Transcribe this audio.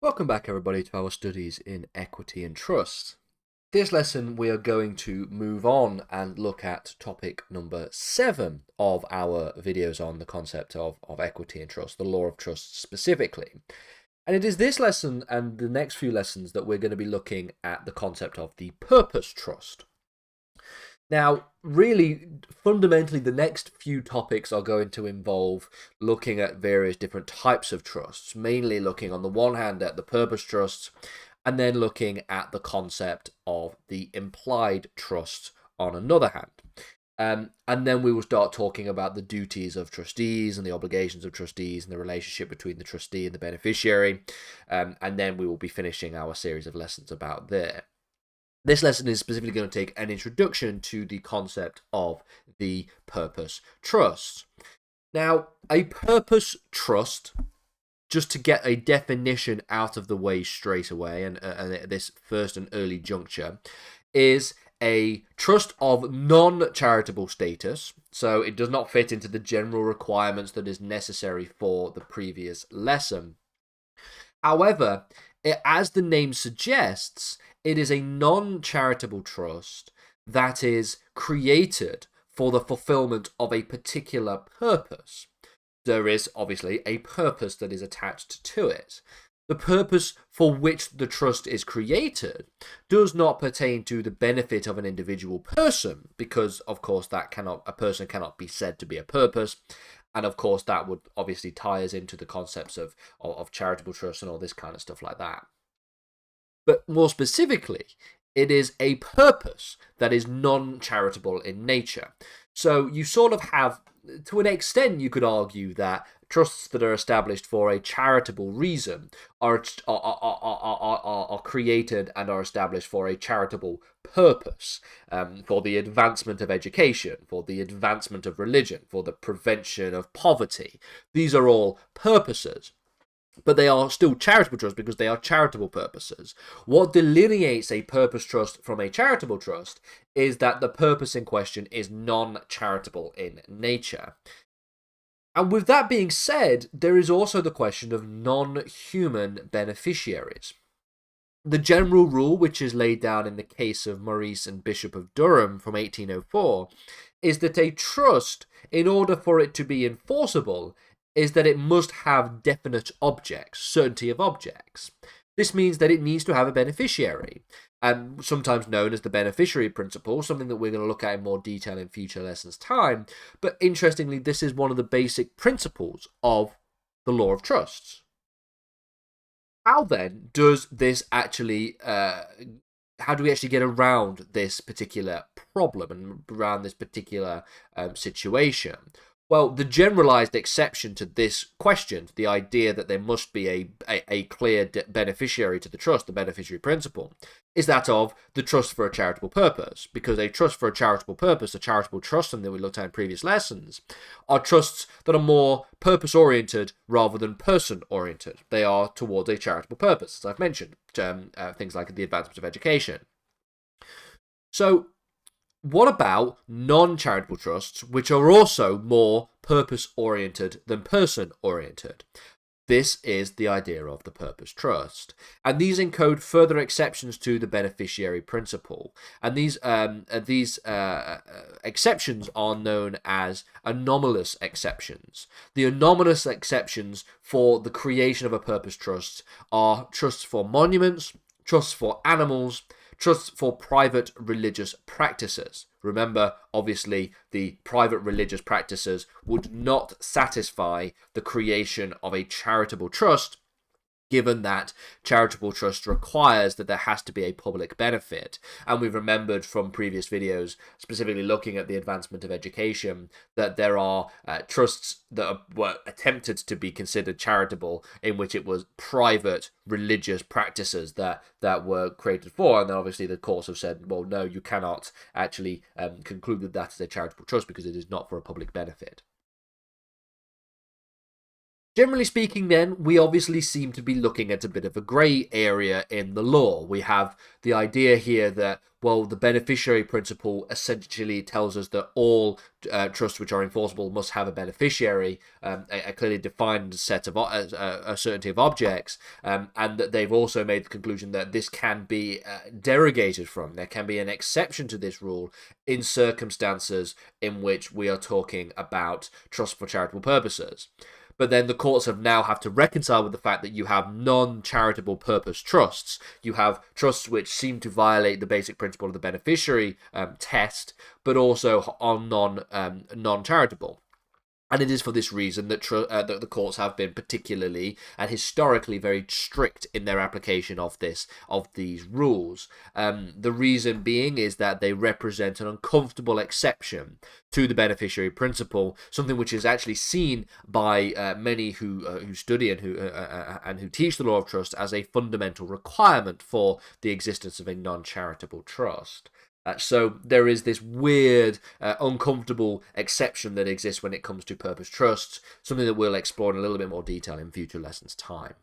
Welcome back, everybody, to our studies in equity and trust. This lesson, we are going to move on and look at topic number 7 of our videos on the concept of equity and trust, the law of trust specifically. And it is this lesson and the next few lessons that we're going to be looking at the concept of the purpose trust. Now, really, fundamentally, the next few topics are going to involve looking at various different types of trusts, mainly looking on the one hand at the purpose trusts, and then looking at the concept of the implied trust on another hand. And then we will start talking about the duties of trustees and the obligations of trustees and the relationship between the trustee and the beneficiary. And then we will be finishing our series of lessons about there. This lesson is specifically going to take an introduction to the concept of the purpose trust. Now, a purpose trust, just to get a definition out of the way straight away, and at this first and early juncture, is a trust of non-charitable status, so it does not fit into the general requirements that is necessary for the previous lesson. However, as the name suggests, it is a non-charitable trust that is created for the fulfillment of a particular purpose. There is obviously a purpose that is attached to it. The purpose for which the trust is created does not pertain to the benefit of an individual person, because of course a person cannot be said to be a purpose. And of course, that would obviously tie us into the concepts of charitable trust and all this kind of stuff like that. But more specifically, it is a purpose that is non-charitable in nature. So you sort of have, to an extent, you could argue that trusts that are established for a charitable reason are created and are established for a charitable purpose, for the advancement of education, for the advancement of religion, for the prevention of poverty. These are all purposes. But they are still charitable trusts because they are charitable purposes. What delineates a purpose trust from a charitable trust is that the purpose in question is non-charitable in nature. And with that being said, there is also the question of non-human beneficiaries. The general rule, which is laid down in the case of Maurice and Bishop of Durham from 1804, is that a trust, in order for it to be enforceable, is that it must have definite objects, certainty of objects. This means that it needs to have a beneficiary, and sometimes known as the beneficiary principle, something that we're going to look at in more detail in future lessons' time. But interestingly, this is one of the basic principles of the law of trusts. How then does this actually, how do we actually get around this particular problem and around this particular situation? Well, the generalized exception to this question, the idea that there must be a clear beneficiary to the trust, the beneficiary principle, is that of the trust for a charitable purpose. Because a trust for a charitable purpose, a charitable trust, something that we looked at in previous lessons, are trusts that are more purpose-oriented rather than person-oriented. They are towards a charitable purpose, as I've mentioned, things like the advancement of education. So, what about non-charitable trusts, which are also more purpose-oriented than person-oriented? This is the idea of the purpose trust. And these encode further exceptions to the beneficiary principle. And these exceptions are known as anomalous exceptions. The anomalous exceptions for the creation of a purpose trust are trusts for monuments, trusts for animals, trusts for private religious practices. Remember, obviously, the private religious practices would not satisfy the creation of a charitable trust, given that charitable trust requires that there has to be a public benefit. And we've remembered from previous videos, specifically looking at the advancement of education, that there are trusts that were attempted to be considered charitable, in which it was private religious practices that were created for. And then obviously the courts have said, well, no, you cannot actually conclude that that is a charitable trust because it is not for a public benefit. Generally speaking, then, we obviously seem to be looking at a bit of a grey area in the law. We have the idea here that, well, the beneficiary principle essentially tells us that all trusts which are enforceable must have a beneficiary, a clearly defined set of a certainty of objects, and that they've also made the conclusion that this can be derogated from. There can be an exception to this rule in circumstances in which we are talking about trusts for charitable purposes. But then the courts have to reconcile with the fact that you have non-charitable purpose trusts. You have trusts which seem to violate the basic principle of the beneficiary test, but also are non-charitable. And it is for this reason that the courts have been particularly and historically very strict in their application of these rules. The reason being is that they represent an uncomfortable exception to the beneficiary principle, something which is actually seen by many who study and who teach the law of trust as a fundamental requirement for the existence of a non-charitable trust. So there is this weird, uncomfortable exception that exists when it comes to purpose trusts, something that we'll explore in a little bit more detail in future lessons' time.